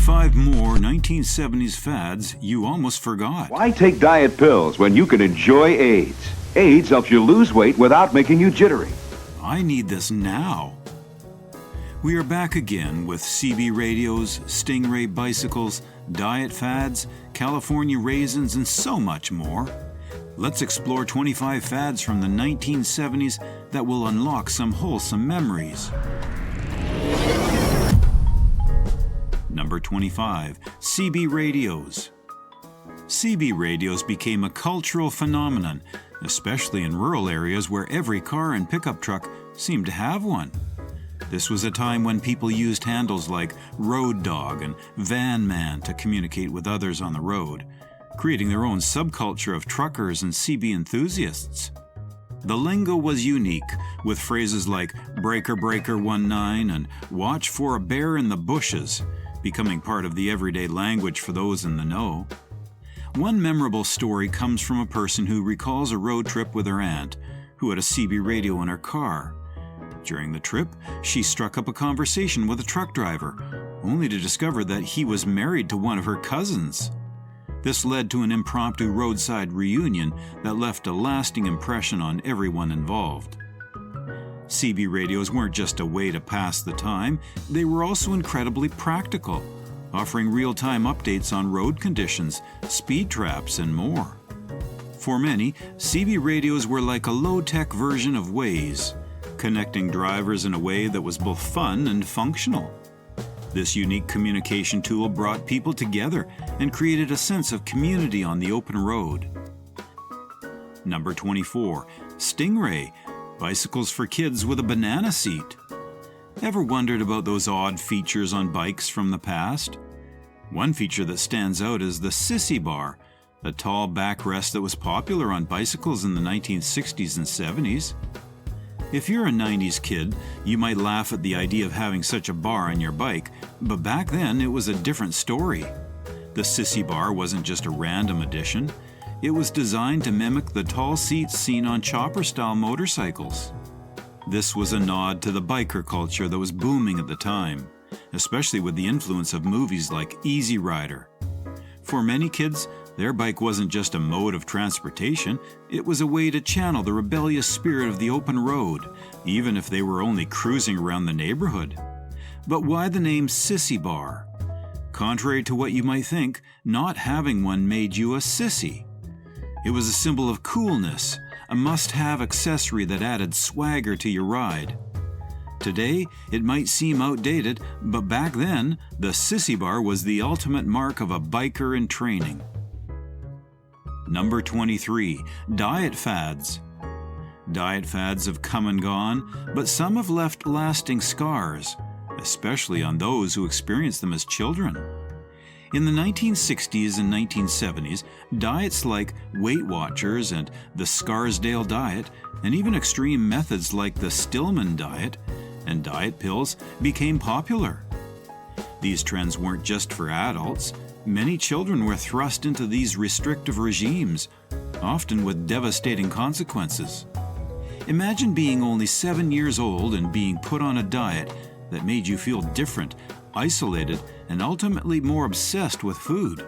25 more 1970s fads you almost forgot. Why take diet pills when you can enjoy Ayds? Ayds helps you lose weight without making you jittery. I need this now. We are back again with CB radios, Stingray bicycles, diet fads, California raisins, and so much more. Let's explore 25 fads from the 1970s that will unlock some wholesome memories. Number 25, CB radios. CB radios became a cultural phenomenon, especially in rural areas where every car and pickup truck seemed to have one. This was a time when people used handles like road dog and van man to communicate with others on the road, creating their own subculture of truckers and CB enthusiasts. The lingo was unique, with phrases like breaker breaker 19 and watch for a bear in the bushes, becoming part of the everyday language for those in the know. One memorable story comes from a person who recalls a road trip with her aunt, who had a CB radio in her car. During the trip, she struck up a conversation with a truck driver, only to discover that he was married to one of her cousins. This led to an impromptu roadside reunion that left a lasting impression on everyone involved. CB radios weren't just a way to pass the time, they were also incredibly practical, offering real-time updates on road conditions, speed traps, and more. For many, CB radios were like a low-tech version of Waze, connecting drivers in a way that was both fun and functional. This unique communication tool brought people together and created a sense of community on the open road. Number 24, Stingray, bicycles for kids with a banana seat. Ever wondered about those odd features on bikes from the past? One feature that stands out is the sissy bar, a tall backrest that was popular on bicycles in the 1960s and 70s. If you're a 90s kid, you might laugh at the idea of having such a bar on your bike, but back then it was a different story. The sissy bar wasn't just a random addition. It was designed to mimic the tall seats seen on chopper-style motorcycles. This was a nod to the biker culture that was booming at the time, especially with the influence of movies like Easy Rider. For many kids, their bike wasn't just a mode of transportation, it was a way to channel the rebellious spirit of the open road, even if they were only cruising around the neighborhood. But why the name Sissy Bar? Contrary to what you might think, not having one made you a sissy. It was a symbol of coolness, a must-have accessory that added swagger to your ride. Today, it might seem outdated, but back then, the sissy bar was the ultimate mark of a biker in training. Number 23, diet fads. Diet fads have come and gone, but some have left lasting scars, especially on those who experienced them as children. In the 1960s and 1970s, diets like Weight Watchers and the Scarsdale diet, and even extreme methods like the Stillman diet and diet pills became popular. These trends weren't just for adults. Many children were thrust into these restrictive regimes, often with devastating consequences. Imagine being only 7 years old and being put on a diet that made you feel different, isolated, and ultimately more obsessed with food.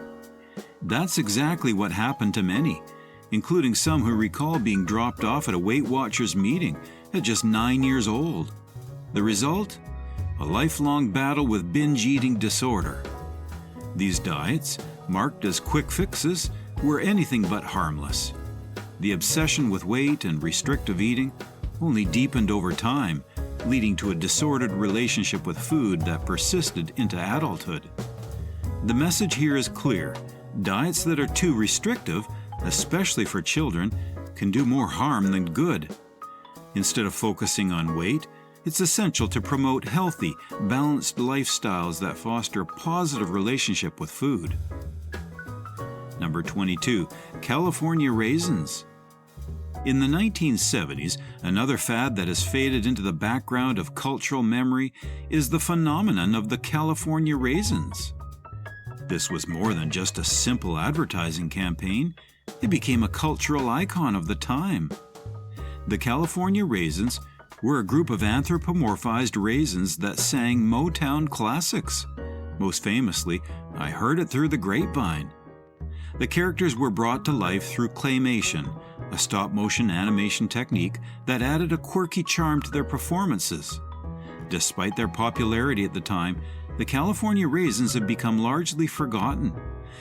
That's exactly what happened to many, including some who recall being dropped off at a Weight Watchers meeting at just 9 years old. The result? A lifelong battle with binge eating disorder. These diets, marked as quick fixes, were anything but harmless. The obsession with weight and restrictive eating only deepened over time, leading to a disordered relationship with food that persisted into adulthood. The message here is clear. Diets that are too restrictive, especially for children, can do more harm than good. Instead of focusing on weight, it's essential to promote healthy, balanced lifestyles that foster a positive relationship with food. Number 22, California raisins. In the 1970s, another fad that has faded into the background of cultural memory is the phenomenon of the California raisins. This was more than just a simple advertising campaign. It became a cultural icon of the time. The California Raisins were a group of anthropomorphized raisins that sang Motown classics, Most famously, I Heard It Through the Grapevine. The characters were brought to life through claymation, a stop-motion animation technique that added a quirky charm to their performances. Despite their popularity at the time, the California Raisins have become largely forgotten,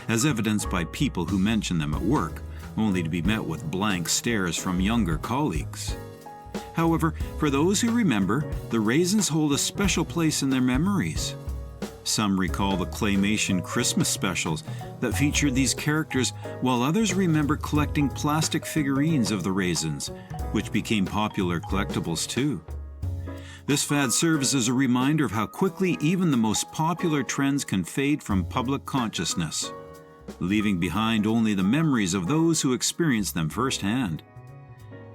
as evidenced by people who mention them at work, only to be met with blank stares from younger colleagues. However, for those who remember, the Raisins hold a special place in their memories. Some recall the claymation Christmas specials that featured these characters, while others remember collecting plastic figurines of the Raisins, which became popular collectibles too. This fad serves as a reminder of how quickly even the most popular trends can fade from public consciousness, leaving behind only the memories of those who experienced them firsthand.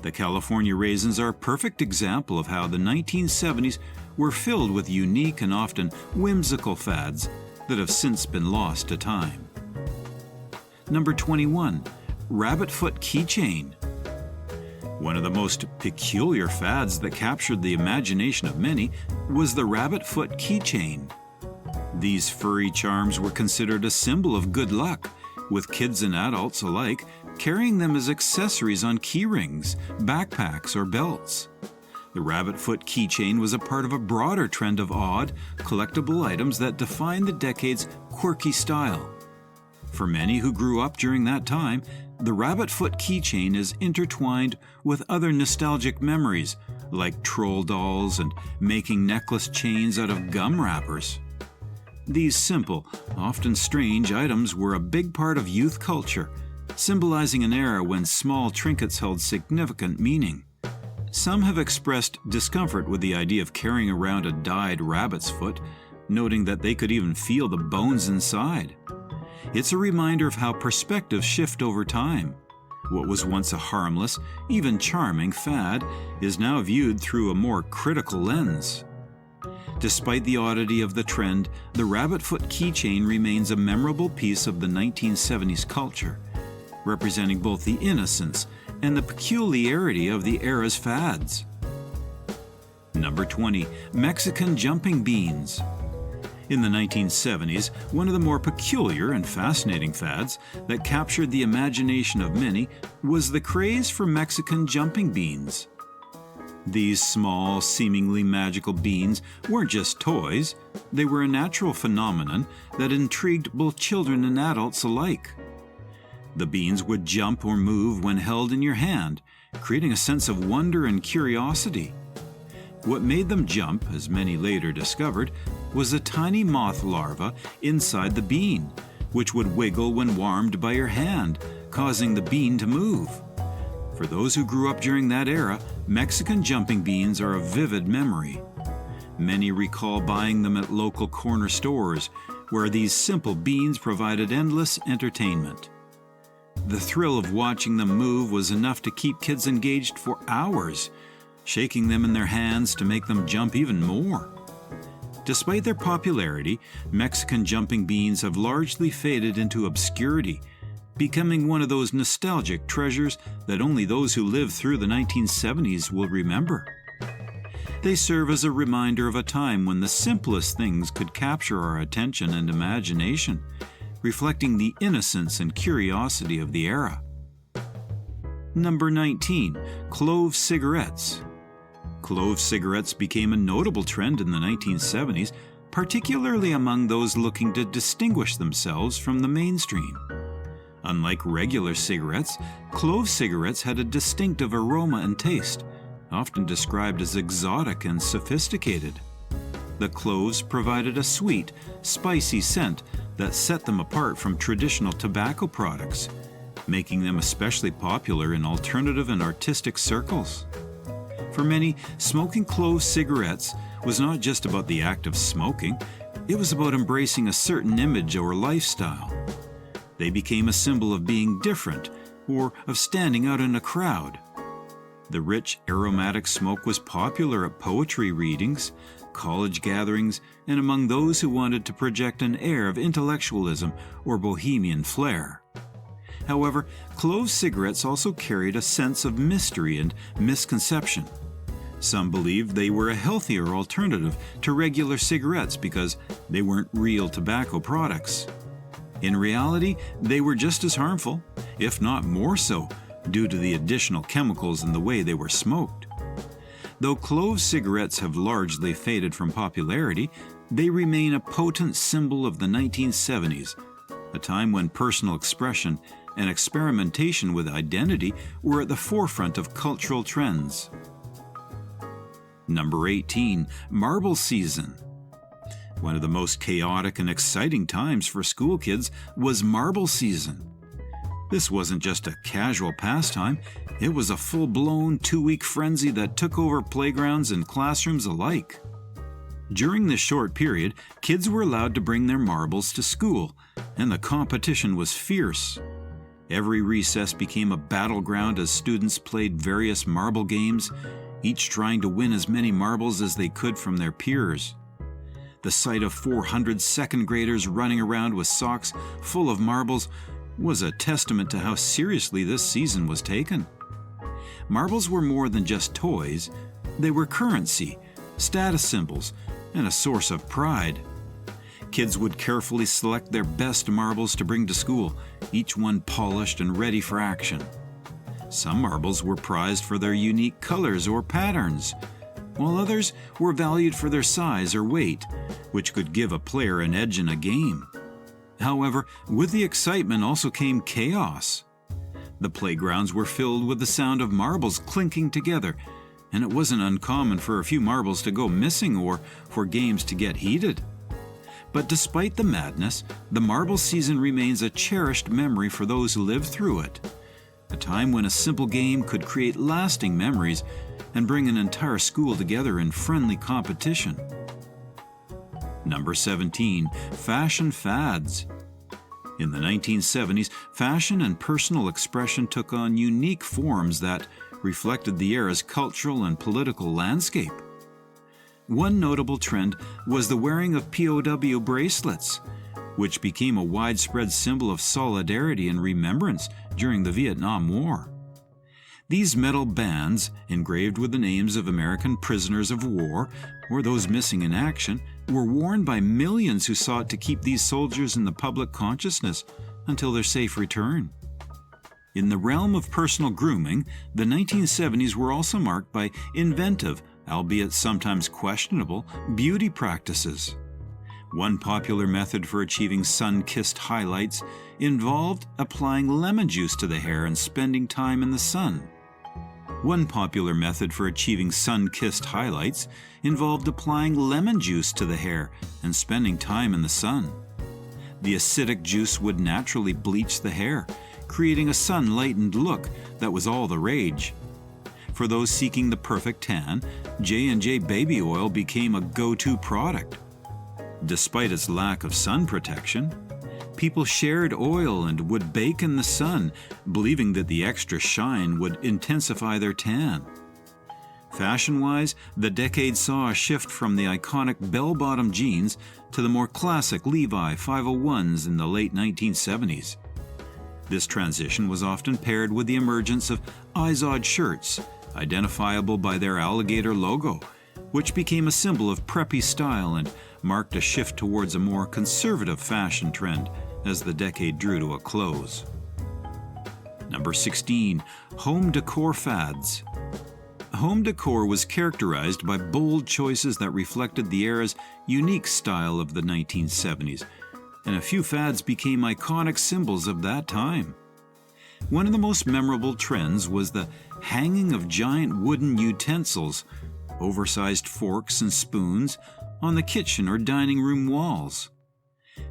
The California Raisins are a perfect example of how the 1970s were filled with unique and often whimsical fads that have since been lost to time. Number 21. Rabbit Foot Keychain. One of the most peculiar fads that captured the imagination of many was the rabbit foot keychain. These furry charms were considered a symbol of good luck, with kids and adults alike carrying them as accessories on key rings, backpacks, or belts. The rabbit foot keychain was a part of a broader trend of odd, collectible items that defined the decade's quirky style. For many who grew up during that time, the rabbit foot keychain is intertwined with other nostalgic memories, like troll dolls and making necklace chains out of gum wrappers. These simple, often strange items were a big part of youth culture, symbolizing an era when small trinkets held significant meaning. Some have expressed discomfort with the idea of carrying around a dyed rabbit's foot, noting that they could even feel the bones inside. It's a reminder of how perspectives shift over time. What was once a harmless, even charming fad is now viewed through a more critical lens. Despite the oddity of the trend, the rabbit foot keychain remains a memorable piece of the 1970s culture, representing both the innocence and the peculiarity of the era's fads. Number 20. Mexican Jumping Beans. In the 1970s, one of the more peculiar and fascinating fads that captured the imagination of many was the craze for Mexican jumping beans. These small, seemingly magical beans weren't just toys, they were a natural phenomenon that intrigued both children and adults alike. The beans would jump or move when held in your hand, creating a sense of wonder and curiosity. What made them jump, as many later discovered, was a tiny moth larva inside the bean, which would wiggle when warmed by your hand, causing the bean to move. For those who grew up during that era, Mexican jumping beans are a vivid memory. Many recall buying them at local corner stores, where these simple beans provided endless entertainment. The thrill of watching them move was enough to keep kids engaged for hours, shaking them in their hands to make them jump even more. Despite their popularity, Mexican jumping beans have largely faded into obscurity, becoming one of those nostalgic treasures that only those who lived through the 1970s will remember. They serve as a reminder of a time when the simplest things could capture our attention and imagination, reflecting the innocence and curiosity of the era. Number 19. Clove cigarettes. Clove cigarettes became a notable trend in the 1970s, particularly among those looking to distinguish themselves from the mainstream. Unlike regular cigarettes, clove cigarettes had a distinctive aroma and taste, often described as exotic and sophisticated. The cloves provided a sweet, spicy scent that set them apart from traditional tobacco products, making them especially popular in alternative and artistic circles. For many, smoking clove cigarettes was not just about the act of smoking, it was about embracing a certain image or lifestyle. They became a symbol of being different or of standing out in a crowd. The rich, aromatic smoke was popular at poetry readings, college gatherings, and among those who wanted to project an air of intellectualism or bohemian flair. However, clove cigarettes also carried a sense of mystery and misconception. Some believed they were a healthier alternative to regular cigarettes because they weren't real tobacco products. In reality, they were just as harmful, if not more so, due to the additional chemicals in the way they were smoked. Though Clove cigarettes have largely faded from popularity, they remain a potent symbol of the 1970s, a time when personal expression and experimentation with identity were at the forefront of cultural trends. Number 18, Marble Season. One of the most chaotic and exciting times for school kids was marble season. This wasn't just a casual pastime, it was a full-blown 2-week frenzy that took over playgrounds and classrooms alike. During this short period, kids were allowed to bring their marbles to school, and the competition was fierce. Every recess became a battleground as students played various marble games, each trying to win as many marbles as they could from their peers. The sight of 400 second graders running around with socks full of marbles was a testament to how seriously this season was taken. Marbles were more than just toys. They were currency, status symbols, and a source of pride. Kids would carefully select their best marbles to bring to school, each one polished and ready for action. Some marbles were prized for their unique colors or patterns, while others were valued for their size or weight, which could give a player an edge in a game. However, with the excitement also came chaos. The playgrounds were filled with the sound of marbles clinking together, and it wasn't uncommon for a few marbles to go missing or for games to get heated. But despite the madness, the marble season remains a cherished memory for those who lived through it. A time when a simple game could create lasting memories and bring an entire school together in friendly competition. Number 17, Fashion Fads. In the 1970s, fashion and personal expression took on unique forms that reflected the era's cultural and political landscape. One notable trend was the wearing of POW bracelets, which became a widespread symbol of solidarity and remembrance during the Vietnam War. These metal bands, engraved with the names of American prisoners of war or those missing in action, were worn by millions who sought to keep these soldiers in the public consciousness until their safe return. In the realm of personal grooming, the 1970s were also marked by inventive, albeit sometimes questionable, beauty practices. One popular method for achieving sun-kissed highlights involved applying lemon juice to the hair and spending time in the sun. One popular method for achieving sun-kissed highlights involved applying lemon juice to the hair and spending time in the sun. The acidic juice would naturally bleach the hair, creating a sun-lightened look that was all the rage. For those seeking the perfect tan, J&J baby oil became a go-to product. Despite its lack of sun protection, people shared oil and would bake in the sun, believing that the extra shine would intensify their tan. Fashion-wise, the decade saw a shift from the iconic bell-bottom jeans to the more classic Levi 501s in the late 1970s. This transition was often paired with the emergence of Ayds shirts, identifiable by their alligator logo, which became a symbol of preppy style and marked a shift towards a more conservative fashion trend as the decade drew to a close. Number 16, Home Decor Fads. Home decor was characterized by bold choices that reflected the era's unique style of the 1970s, and a few fads became iconic symbols of that time. One of the most memorable trends was the hanging of giant wooden utensils, oversized forks and spoons, on the kitchen or dining room walls.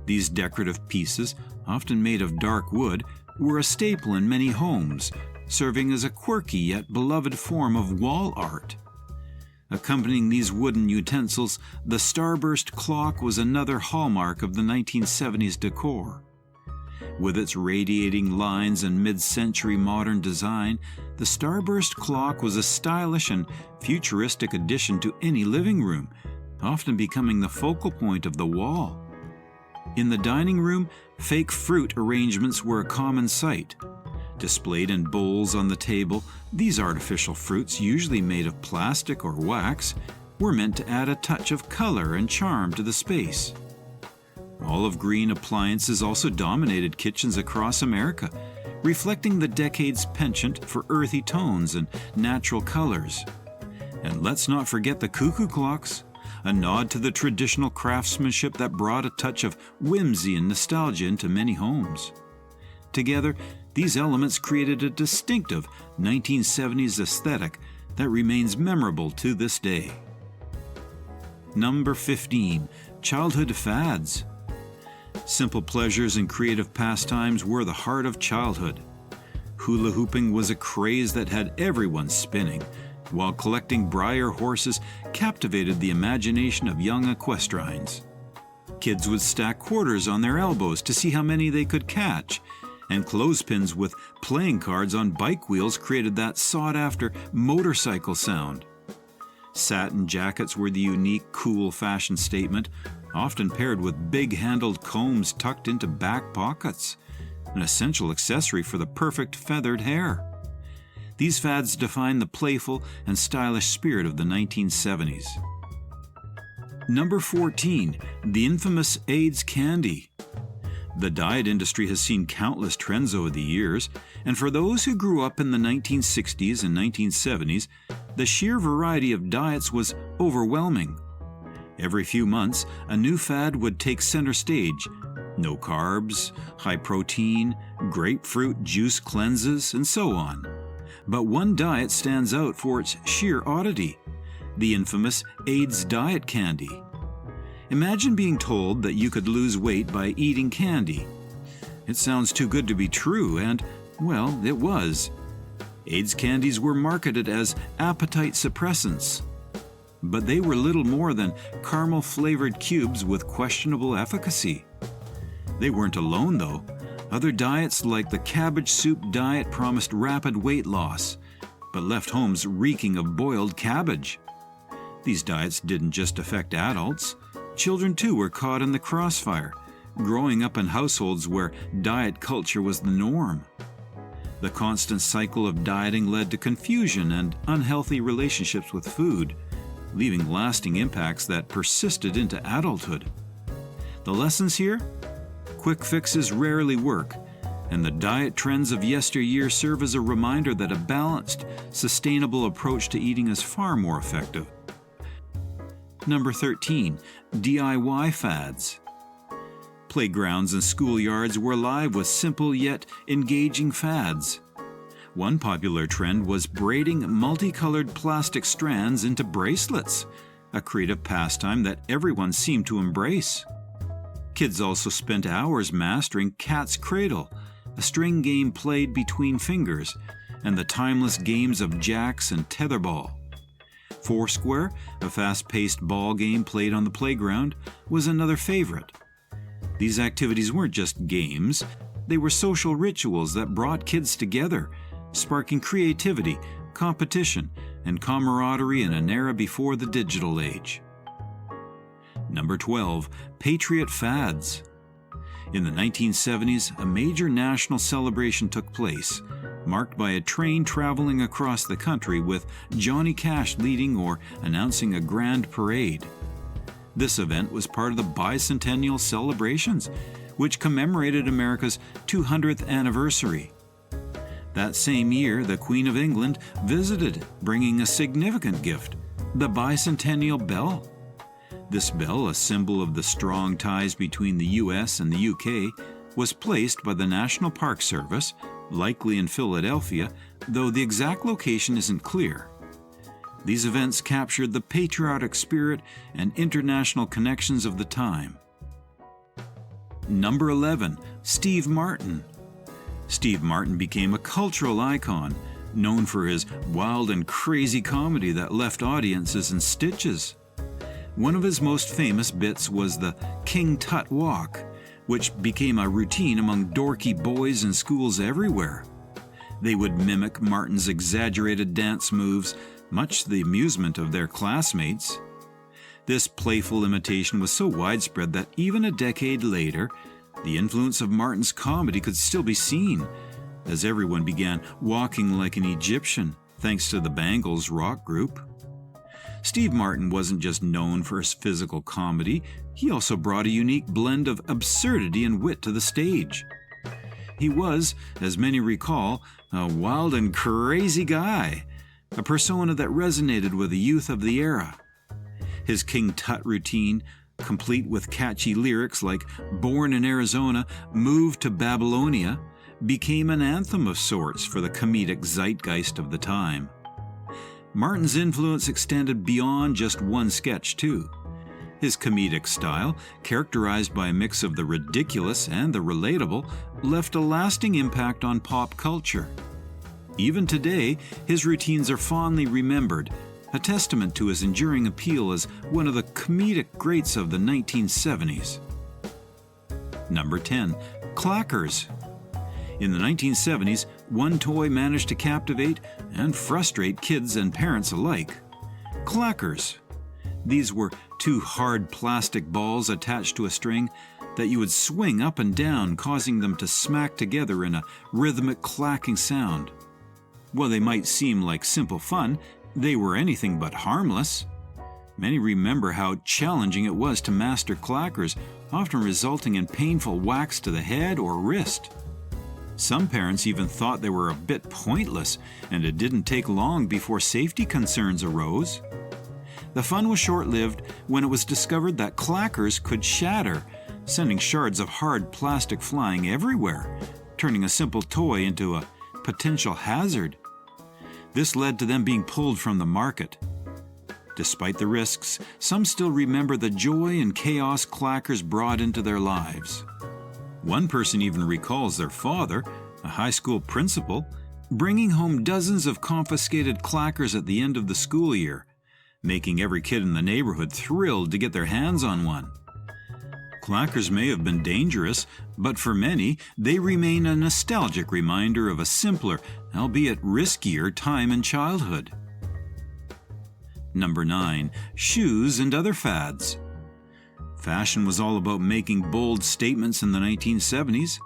These decorative pieces, often made of dark wood, were a staple in many homes, serving as a quirky yet beloved form of wall art. Accompanying these wooden utensils, the starburst clock was another hallmark of the 1970s decor. With its radiating lines and mid-century modern design, the starburst clock was a stylish and futuristic addition to any living room, often becoming the focal point of the wall. In the dining room, fake fruit arrangements were a common sight. Displayed in bowls on the table, these artificial fruits, usually made of plastic or wax, were meant to add a touch of color and charm to the space. Olive green appliances also dominated kitchens across America, reflecting the decade's penchant for earthy tones and natural colors. And let's not forget the cuckoo clocks, a nod to the traditional craftsmanship that brought a touch of whimsy and nostalgia into many homes. Together, these elements created a distinctive 1970s aesthetic that remains memorable to this day. Number 15. Childhood fads. Simple pleasures and creative pastimes were the heart of childhood. Hula hooping was a craze that had everyone spinning, while collecting briar horses captivated the imagination of young equestrians. Kids would stack quarters on their elbows to see how many they could catch, and clothespins with playing cards on bike wheels created that sought-after motorcycle sound. Satin jackets were the unique, cool fashion statement, often paired with big-handled combs tucked into back pockets, an essential accessory for the perfect feathered hair. These fads define the playful and stylish spirit of the 1970s. Number 14. The infamous Ayds candy. The diet industry has seen countless trends over the years, and for those who grew up in the 1960s and 1970s, the sheer variety of diets was overwhelming. Every few months, a new fad would take center stage. No carbs, high protein, grapefruit juice cleanses, and so on. But one diet stands out for its sheer oddity: the infamous Ayds diet candy. Imagine being told that you could lose weight by eating candy. It sounds too good to be true, and, well, it was. Ayds candies were marketed as appetite suppressants, but they were little more than caramel-flavored cubes with questionable efficacy. They weren't alone, though. Other diets like the cabbage soup diet promised rapid weight loss, but left homes reeking of boiled cabbage. These diets didn't just affect adults. Children, too, were caught in the crossfire, growing up in households where diet culture was the norm. The constant cycle of dieting led to confusion and unhealthy relationships with food, leaving lasting impacts that persisted into adulthood. The lessons here? Quick fixes rarely work, and the diet trends of yesteryear serve as a reminder that a balanced, sustainable approach to eating is far more effective. Number 13. DIY fads. Playgrounds and schoolyards were alive with simple yet engaging fads. One popular trend was braiding multicolored plastic strands into bracelets, a creative pastime that everyone seemed to embrace. Kids also spent hours mastering Cat's Cradle, a string game played between fingers, and the timeless games of jacks and tetherball. Foursquare, a fast-paced ball game played on the playground, was another favorite. These activities weren't just games, they were social rituals that brought kids together, sparking creativity, competition, and camaraderie in an era before the digital age. Number 12. Patriot fads. In the 1970s, a major national celebration took place, marked by a train traveling across the country with Johnny Cash leading or announcing a grand parade. This event was part of the bicentennial celebrations, which commemorated America's 200th anniversary. That same year, the Queen of England visited, bringing a significant gift, the bicentennial bell. This bell, a symbol of the strong ties between the U.S. and the U.K., was placed by the National Park Service, likely in Philadelphia, though the exact location isn't clear. These events captured the patriotic spirit and international connections of the time. Number 11. Steve Martin. Steve Martin became a cultural icon, known for his wild and crazy comedy that left audiences in stitches. One of his most famous bits was the King Tut Walk, which became a routine among dorky boys in schools everywhere. They would mimic Martin's exaggerated dance moves, much to the amusement of their classmates. This playful imitation was so widespread that even a decade later, the influence of Martin's comedy could still be seen, as everyone began walking like an Egyptian thanks to the Bangles rock group. Steve Martin wasn't just known for his physical comedy, he also brought a unique blend of absurdity and wit to the stage. He was, as many recall, a wild and crazy guy, a persona that resonated with the youth of the era. His King Tut routine, complete with catchy lyrics like "Born in Arizona, moved to Babylonia," became an anthem of sorts for the comedic zeitgeist of the time. Martin's influence extended beyond just one sketch, too. His comedic style, characterized by a mix of the ridiculous and the relatable, left a lasting impact on pop culture. Even today, his routines are fondly remembered, a testament to his enduring appeal as one of the comedic greats of the 1970s. Number 10. Clackers. In the 1970s, one toy managed to captivate and frustrate kids and parents alike: Clackers. These were two hard plastic balls attached to a string that you would swing up and down, causing them to smack together in a rhythmic clacking sound. While they might seem like simple fun, they were anything but harmless. Many remember how challenging it was to master Clackers, often resulting in painful whacks to the head or wrist. Some parents even thought they were a bit pointless, and it didn't take long before safety concerns arose. The fun was short-lived when it was discovered that Clackers could shatter, sending shards of hard plastic flying everywhere, turning a simple toy into a potential hazard. This led to them being pulled from the market. Despite the risks, some still remember the joy and chaos Clackers brought into their lives. One person even recalls their father, a high school principal, bringing home dozens of confiscated Clackers at the end of the school year, making every kid in the neighborhood thrilled to get their hands on one. Clackers may have been dangerous, but for many, they remain a nostalgic reminder of a simpler, albeit riskier, time in childhood. Number 9. Shoes and other fads. Fashion was all about making bold statements in the 1970s.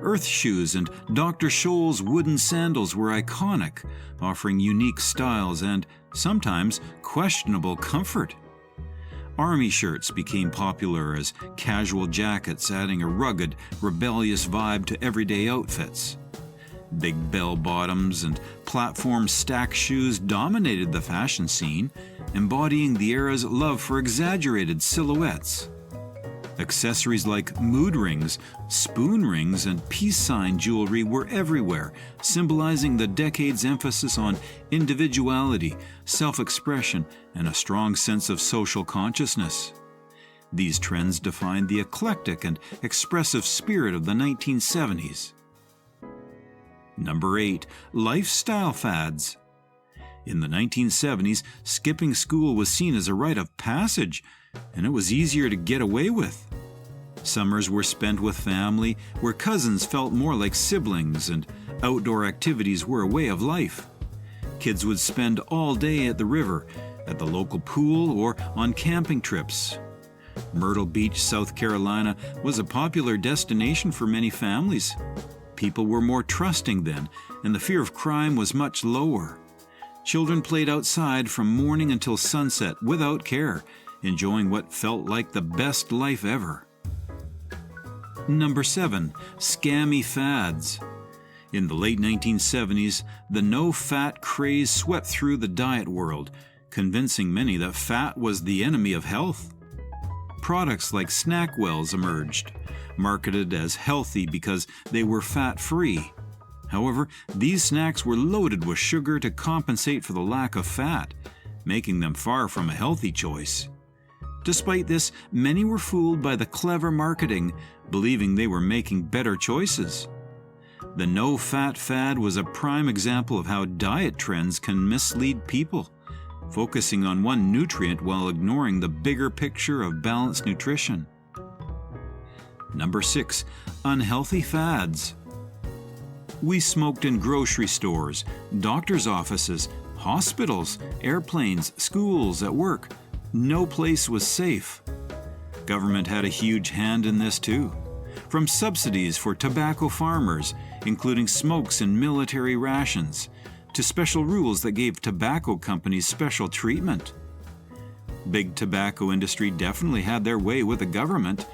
Earth shoes and Dr. Scholl's wooden sandals were iconic, offering unique styles and, sometimes, questionable comfort. Army shirts became popular as casual jackets, adding a rugged, rebellious vibe to everyday outfits. Big bell bottoms and platform stack shoes dominated the fashion scene, embodying the era's love for exaggerated silhouettes. Accessories like mood rings, spoon rings, and peace sign jewelry were everywhere, symbolizing the decade's emphasis on individuality, self-expression, and a strong sense of social consciousness. These trends defined the eclectic and expressive spirit of the 1970s. Number 8. Lifestyle fads. In the 1970s, skipping school was seen as a rite of passage, and it was easier to get away with. Summers were spent with family, where cousins felt more like siblings, and outdoor activities were a way of life. Kids would spend all day at the river, at the local pool, or on camping trips. Myrtle Beach, South Carolina, was a popular destination for many families. People were more trusting then, and the fear of crime was much lower. Children played outside from morning until sunset without care, enjoying what felt like the best life ever. Number 7. Scammy fads. In the late 1970s, the no-fat craze swept through the diet world, convincing many that fat was the enemy of health. Products like Snackwells emerged, marketed as healthy because they were fat-free. However, these snacks were loaded with sugar to compensate for the lack of fat, making them far from a healthy choice. Despite this, many were fooled by the clever marketing, believing they were making better choices. The no-fat fad was a prime example of how diet trends can mislead people, focusing on one nutrient while ignoring the bigger picture of balanced nutrition. Number 6. Unhealthy fads. We smoked in grocery stores, doctors' offices, hospitals, airplanes, schools, at work. No place was safe. Government had a huge hand in this too. From subsidies for tobacco farmers, including smokes and military rations, to special rules that gave tobacco companies special treatment. Big tobacco industry definitely had their way with the government,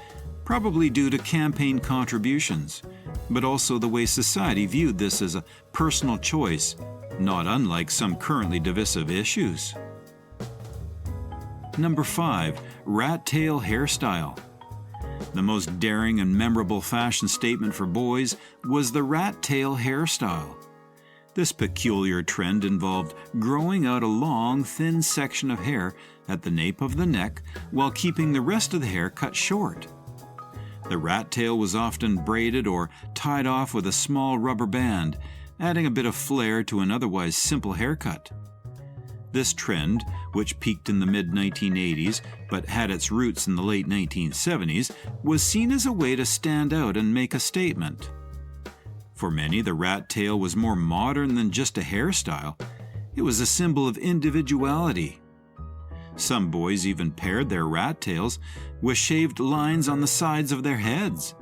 probably due to campaign contributions, but also the way society viewed this as a personal choice, not unlike some currently divisive issues. Number 5. Rat tail hairstyle. The most daring and memorable fashion statement for boys was the rat tail hairstyle. This peculiar trend involved growing out a long, thin section of hair at the nape of the neck while keeping the rest of the hair cut short. The rat tail was often braided or tied off with a small rubber band, adding a bit of flair to an otherwise simple haircut. This trend, which peaked in the mid-1980s but had its roots in the late 1970s, was seen as a way to stand out and make a statement. For many, the rat tail was more modern than just a hairstyle. It was a symbol of individuality. Some boys even paired their rat tails with shaved lines on the sides of their heads,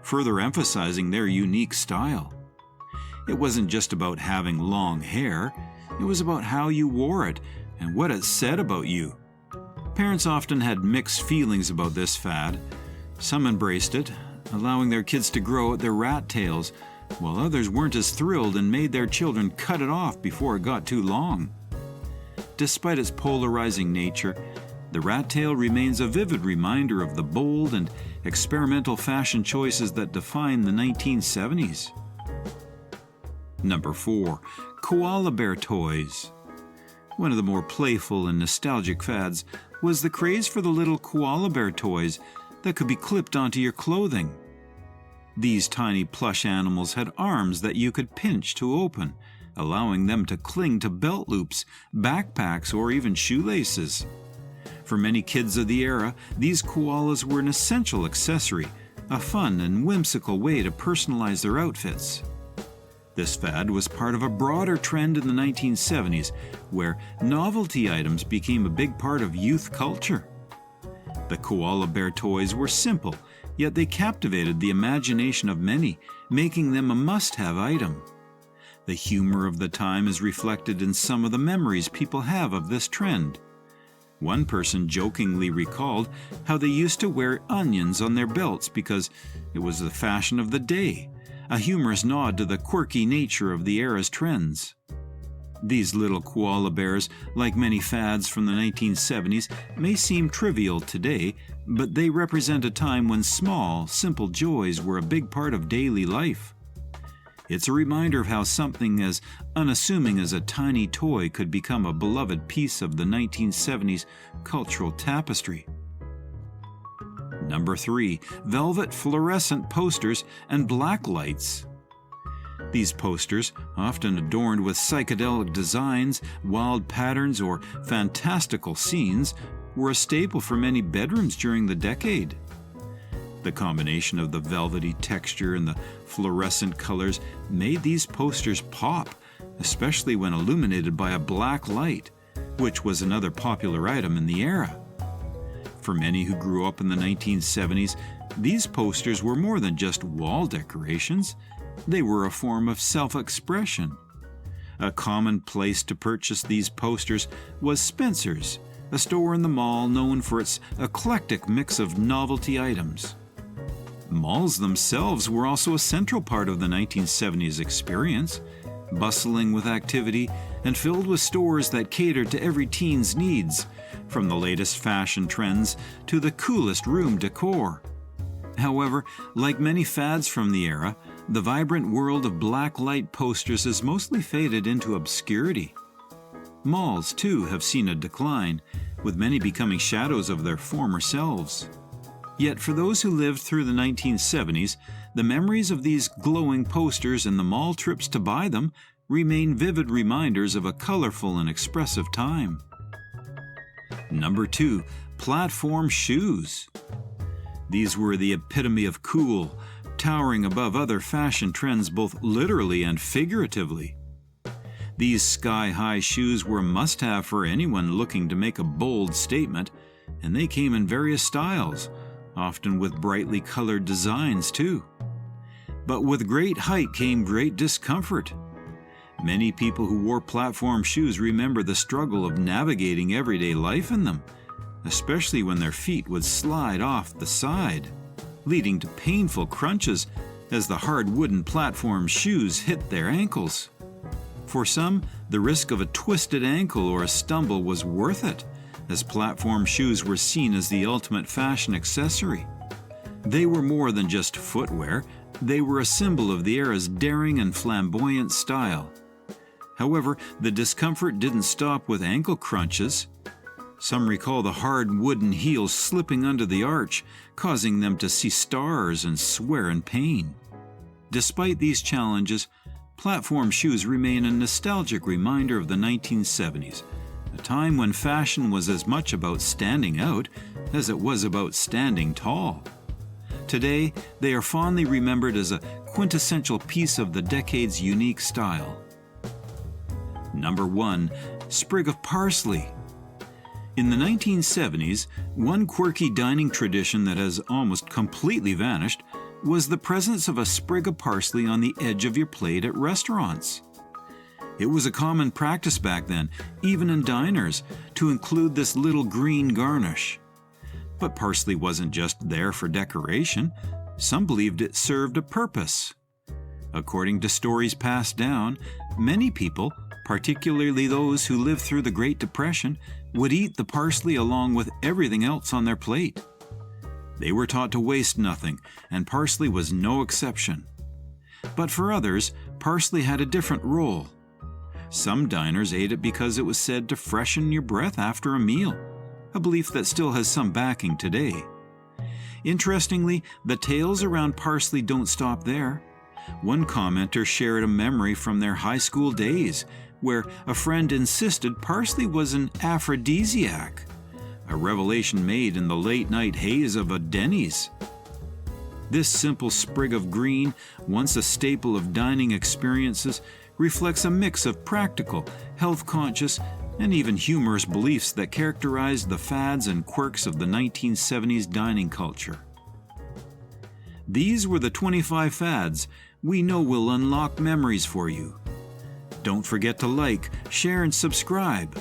further emphasizing their unique style. It wasn't just about having long hair, it was about how you wore it and what it said about you. Parents often had mixed feelings about this fad. Some embraced it, allowing their kids to grow out their rat tails, while others weren't as thrilled and made their children cut it off before it got too long. Despite its polarizing nature, the rat tail remains a vivid reminder of the bold and experimental fashion choices that defined the 1970s. Number 4. Koala bear toys. One of the more playful and nostalgic fads was the craze for the little koala bear toys that could be clipped onto your clothing. These tiny plush animals had arms that you could pinch to open, allowing them to cling to belt loops, backpacks, or even shoelaces. For many kids of the era, these koalas were an essential accessory, a fun and whimsical way to personalize their outfits. This fad was part of a broader trend in the 1970s, where novelty items became a big part of youth culture. The koala bear toys were simple, yet they captivated the imagination of many, making them a must-have item. The humor of the time is reflected in some of the memories people have of this trend. One person jokingly recalled how they used to wear onions on their belts because it was the fashion of the day, a humorous nod to the quirky nature of the era's trends. These little koala bears, like many fads from the 1970s, may seem trivial today, but they represent a time when small, simple joys were a big part of daily life. It's a reminder of how something as unassuming as a tiny toy could become a beloved piece of the 1970s cultural tapestry. Number 3. Velvet fluorescent posters and black lights. These posters, often adorned with psychedelic designs, wild patterns, or fantastical scenes, were a staple for many bedrooms during the decade. The combination of the velvety texture and the fluorescent colors made these posters pop, especially when illuminated by a black light, which was another popular item in the era. For many who grew up in the 1970s, these posters were more than just wall decorations. They were a form of self-expression. A common place to purchase these posters was Spencer's, a store in the mall known for its eclectic mix of novelty items. Malls themselves were also a central part of the 1970s experience, bustling with activity and filled with stores that catered to every teen's needs, from the latest fashion trends to the coolest room decor. However, like many fads from the era, the vibrant world of black light posters has mostly faded into obscurity. Malls, too, have seen a decline, with many becoming shadows of their former selves. Yet for those who lived through the 1970s, the memories of these glowing posters and the mall trips to buy them remain vivid reminders of a colorful and expressive time. Number 2. Platform shoes. These were the epitome of cool, towering above other fashion trends both literally and figuratively. These sky-high shoes were a must-have for anyone looking to make a bold statement, and they came in various styles, often with brightly colored designs too. But with great height came great discomfort. Many people who wore platform shoes remember the struggle of navigating everyday life in them, especially when their feet would slide off the side, leading to painful crunches as the hard wooden platform shoes hit their ankles. For some, the risk of a twisted ankle or a stumble was worth it, as platform shoes were seen as the ultimate fashion accessory. They were more than just footwear, they were a symbol of the era's daring and flamboyant style. However, the discomfort didn't stop with ankle crunches. Some recall the hard wooden heels slipping under the arch, causing them to see stars and swear in pain. Despite these challenges, platform shoes remain a nostalgic reminder of the 1970s, a time when fashion was as much about standing out as it was about standing tall. Today, they are fondly remembered as a quintessential piece of the decade's unique style. Number 1. Sprig of parsley. In the 1970s, one quirky dining tradition that has almost completely vanished was the presence of a sprig of parsley on the edge of your plate at restaurants. It was a common practice back then, even in diners, to include this little green garnish. But parsley wasn't just there for decoration. Some believed it served a purpose. According to stories passed down, many people, particularly those who lived through the Great Depression, would eat the parsley along with everything else on their plate. They were taught to waste nothing, and parsley was no exception. But for others, parsley had a different role. Some diners ate it because it was said to freshen your breath after a meal, a belief that still has some backing today. Interestingly, the tales around parsley don't stop there. One commenter shared a memory from their high school days, where a friend insisted parsley was an aphrodisiac, a revelation made in the late-night haze of a Denny's. This simple sprig of green, once a staple of dining experiences, reflects a mix of practical, health-conscious, and even humorous beliefs that characterized the fads and quirks of the 1970s dining culture. These were the 25 fads we know will unlock memories for you. Don't forget to like, share, and subscribe.